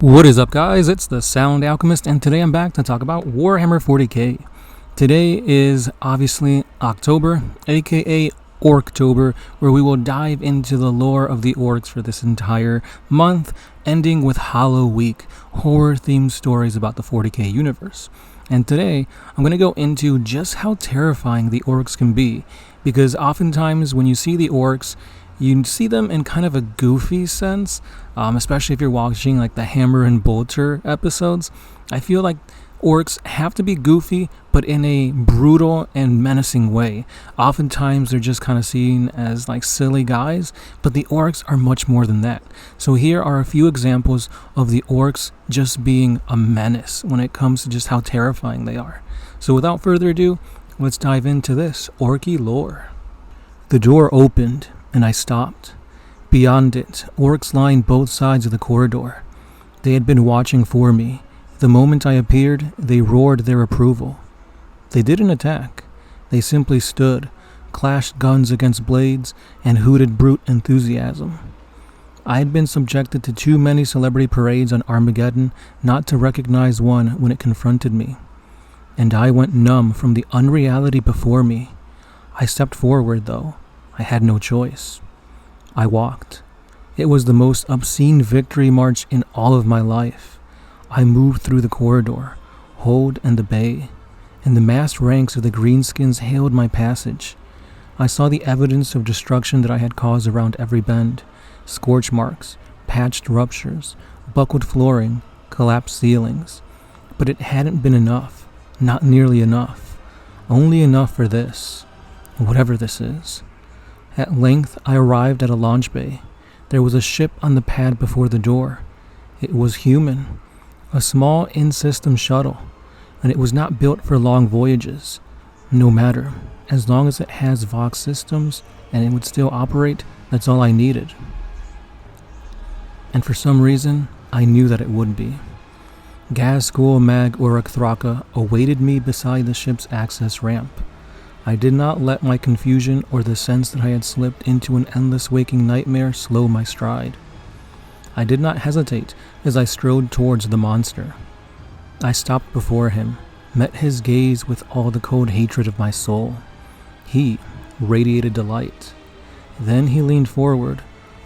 What is up, guys? It's the Sound Alchemist, and today I'm back to talk about Warhammer 40K. Today is obviously October, aka Orctober, where we will dive into the lore of the orcs for this entire month, ending with Hollow Week, horror-themed stories about the 40K universe. And today, I'm going to go into just how terrifying the orcs can be, because oftentimes when you see the orcs, you see them in kind of a goofy sense, especially if you're watching like the Hammer and Bolter episodes. I feel like orcs have to be goofy, but in a brutal and menacing way. Oftentimes they're just kind of seen as like silly guys, but the orcs are much more than that. So here are a few examples of the orcs just being a menace when it comes to just how terrifying they are. So without further ado, let's dive into this orky lore. The door opened, and I stopped. Beyond it, orcs lined both sides of the corridor. They had been watching for me. The moment I appeared, they roared their approval. They didn't attack. They simply stood, clashed guns against blades, and hooted brute enthusiasm. I had been subjected to too many celebrity parades on Armageddon not to recognize one when it confronted me. And I went numb from the unreality before me. I stepped forward, though. I had no choice. I walked. It was the most obscene victory march in all of my life. I moved through the corridor, hold and the bay, and the massed ranks of the greenskins hailed my passage. I saw the evidence of destruction that I had caused around every bend: scorch marks, patched ruptures, buckled flooring, collapsed ceilings. But it hadn't been enough, not nearly enough, only enough for this, whatever this is. At length, I arrived at a launch bay. There was a ship on the pad before the door. It was human, a small in-system shuttle, and it was not built for long voyages. No matter, as long as it has Vox systems and it would still operate, that's all I needed. And for some reason, I knew that it would be. Gazgul Mag Uruk awaited me beside the ship's access ramp. I did not let my confusion or the sense that I had slipped into an endless waking nightmare slow my stride. I did not hesitate as I strode towards the monster. I stopped before him, met his gaze with all the cold hatred of my soul. He radiated delight. Then he leaned forward,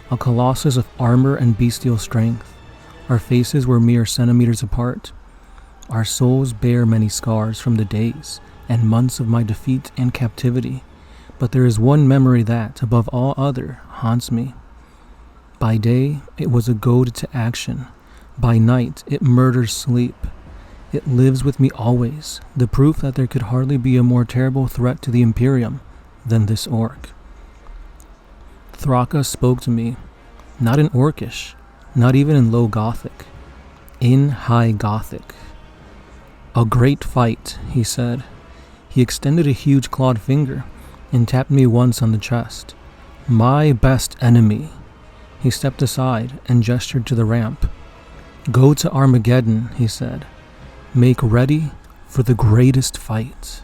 a colossus of armor and bestial strength. Our faces were mere centimeters apart. Our souls bear many scars from the days and months of my defeat and captivity, but there is one memory that, above all other, haunts me. By day, it was a goad to action. By night, it murders sleep. It lives with me always, the proof that there could hardly be a more terrible threat to the Imperium than this orc. Thraka spoke to me, not in Orcish, not even in Low Gothic, in High Gothic. "A great fight," he said. He extended a huge clawed finger and tapped me once on the chest. "My best enemy." He stepped aside and gestured to the ramp. "Go to Armageddon," he said. "Make ready for the greatest fight."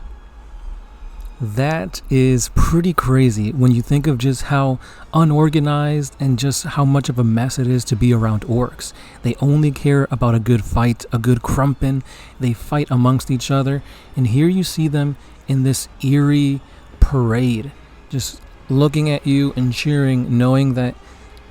That is pretty crazy when you think of just how unorganized and just how much of a mess it is to be around orcs. They only care about a good fight, a good crumpin'. They fight amongst each other, and here you see them in this eerie parade, just looking at you and cheering, knowing that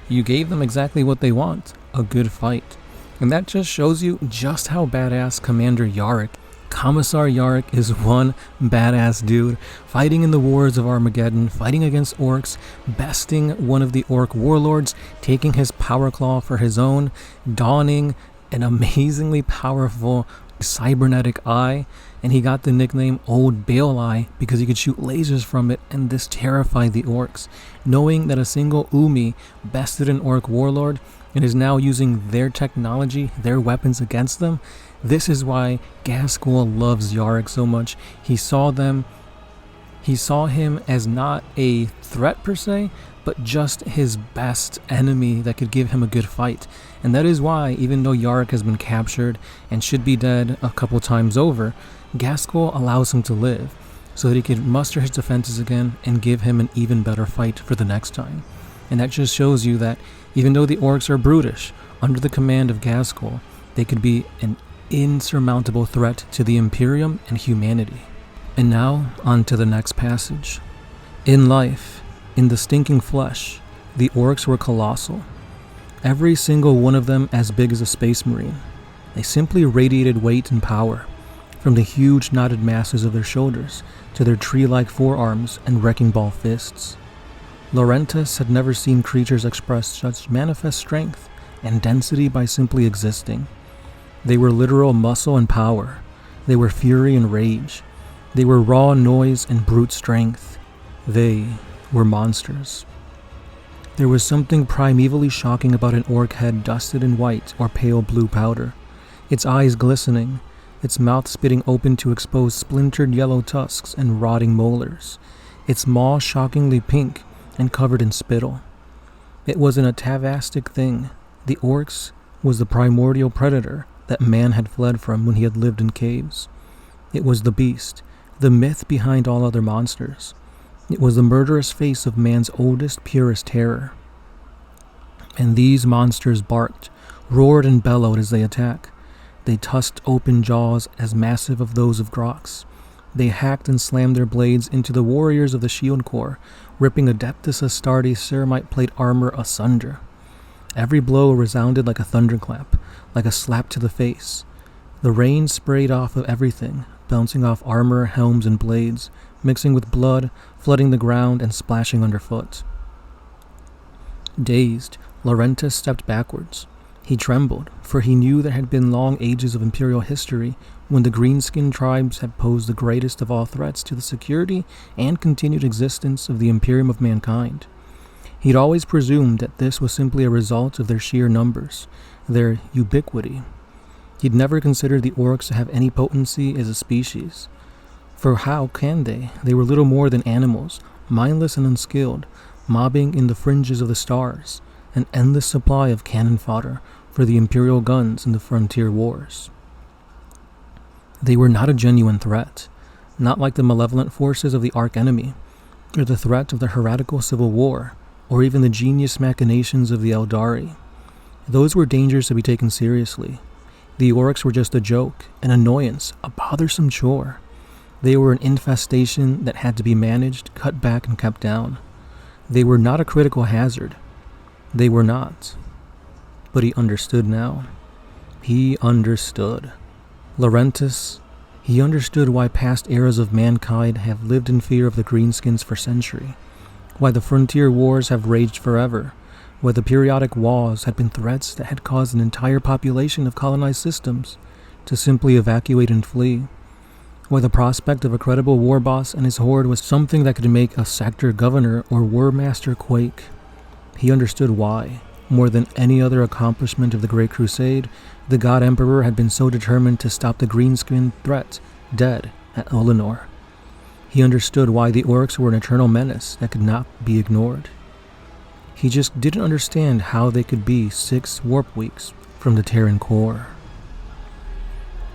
you gave them exactly what they want, a good fight. And that just shows you just how badass Commander Yarrick. Commissar Yarrick is one badass dude, fighting in the wars of Armageddon, fighting against orcs, besting one of the orc warlords, taking his power claw for his own, donning an amazingly powerful cybernetic eye, and he got the nickname Old Bale Eye because he could shoot lasers from it, and this terrified the orcs. Knowing that a single Umi bested an orc warlord and is now using their technology, their weapons against them, this is why Gazgul loves Yarrick so much. He saw him as not a threat per se, but just his best enemy that could give him a good fight. And that is why, even though Yarrick has been captured and should be dead a couple times over, Gazgul allows him to live, so that he can muster his defenses again and give him an even better fight for the next time. And that just shows you that even though the orcs are brutish, under the command of Gazgul, they could be an insurmountable threat to the Imperium and humanity. And now, on to the next passage. In life, in the stinking flesh, the orcs were colossal. Every single one of them as big as a space marine. They simply radiated weight and power, from the huge knotted masses of their shoulders to their tree-like forearms and wrecking ball fists. Laurentis had never seen creatures express such manifest strength and density by simply existing. They were literal muscle and power. They were fury and rage. They were raw noise and brute strength. They were monsters. There was something primevally shocking about an orc head dusted in white or pale blue powder, its eyes glistening, its mouth spitting open to expose splintered yellow tusks and rotting molars, its maw shockingly pink and covered in spittle. It was an atavistic thing. The orcs was the primordial predator that man had fled from when he had lived in caves. It was the beast, the myth behind all other monsters. It was the murderous face of man's oldest, purest terror. And these monsters barked, roared and bellowed as they attacked. They tusked open jaws as massive as those of Grox. They hacked and slammed their blades into the warriors of the Shield Corps, ripping Adeptus Astartes ceramite plate armor asunder. Every blow resounded like a thunderclap, like a slap to the face. The rain sprayed off of everything, bouncing off armor, helms, and blades, mixing with blood, flooding the ground, and splashing underfoot. Dazed, Laurentis stepped backwards. He trembled, for he knew there had been long ages of Imperial history when the green-skinned tribes had posed the greatest of all threats to the security and continued existence of the Imperium of mankind. He'd always presumed that this was simply a result of their sheer numbers, their ubiquity. He'd never considered the orcs to have any potency as a species. For how can they? They were little more than animals, mindless and unskilled, mobbing in the fringes of the stars, an endless supply of cannon fodder for the Imperial guns in the frontier wars. They were not a genuine threat, not like the malevolent forces of the arch-enemy, or the threat of the heretical civil war, or even the genius machinations of the Eldari. Those were dangers to be taken seriously. The orcs were just a joke, an annoyance, a bothersome chore. They were an infestation that had to be managed, cut back, and kept down. They were not a critical hazard. They were not. But he understood now. He understood. Laurentis, he understood why past eras of mankind have lived in fear of the greenskins for centuries, why the frontier wars have raged forever, why the periodic wars had been threats that had caused an entire population of colonized systems to simply evacuate and flee, why the prospect of a credible war boss and his horde was something that could make a sector governor or war master quake. He understood why. More than any other accomplishment of the Great Crusade, the God Emperor had been so determined to stop the greenskin threat dead at Olenor. He understood why the orcs were an eternal menace that could not be ignored. He just didn't understand how they could be 6 warp weeks from the Terran core.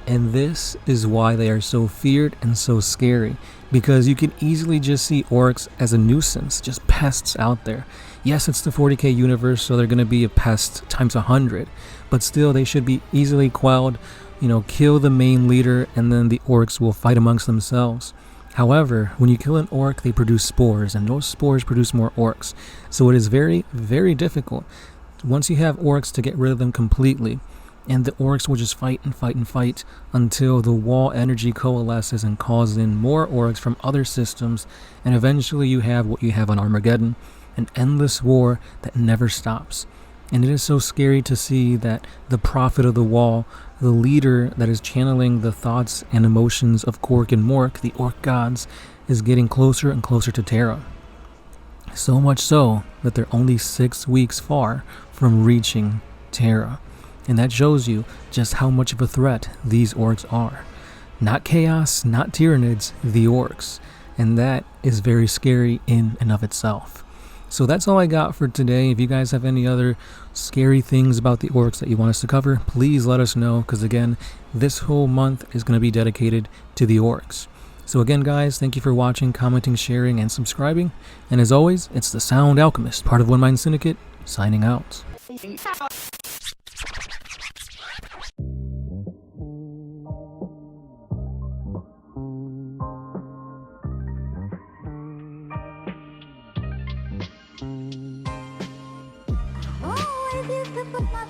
And this is why they are so feared and so scary, because you can easily just see orcs as a nuisance, just pests out there. Yes, it's the 40k universe, so they're going to be a pest times 100, but still they should be easily quelled, kill the main leader, and then the orcs will fight amongst themselves. However, when you kill an orc, they produce spores, and those spores produce more orcs, so it is very, very difficult, once you have orcs, to get rid of them completely. And the orcs will just fight and fight and fight until the wall energy coalesces and calls in more orcs from other systems, and eventually you have what you have on Armageddon, an endless war that never stops. And it is so scary to see that the prophet of the wall, the leader that is channeling the thoughts and emotions of Gork and Mork, the orc gods, is getting closer and closer to Terra. So much so that they're only 6 weeks far from reaching Terra. And that shows you just how much of a threat these orcs are. Not chaos, not tyrannids, the orcs. And that is very scary in and of itself. So that's all I got for today. If you guys have any other scary things about the orcs that you want us to cover, please let us know, because again, this whole month is going to be dedicated to the orcs. So again, guys, thank you for watching, commenting, sharing, and subscribing. And as always, it's the Sound Alchemist, part of One Mind Syndicate, signing out. with you to put my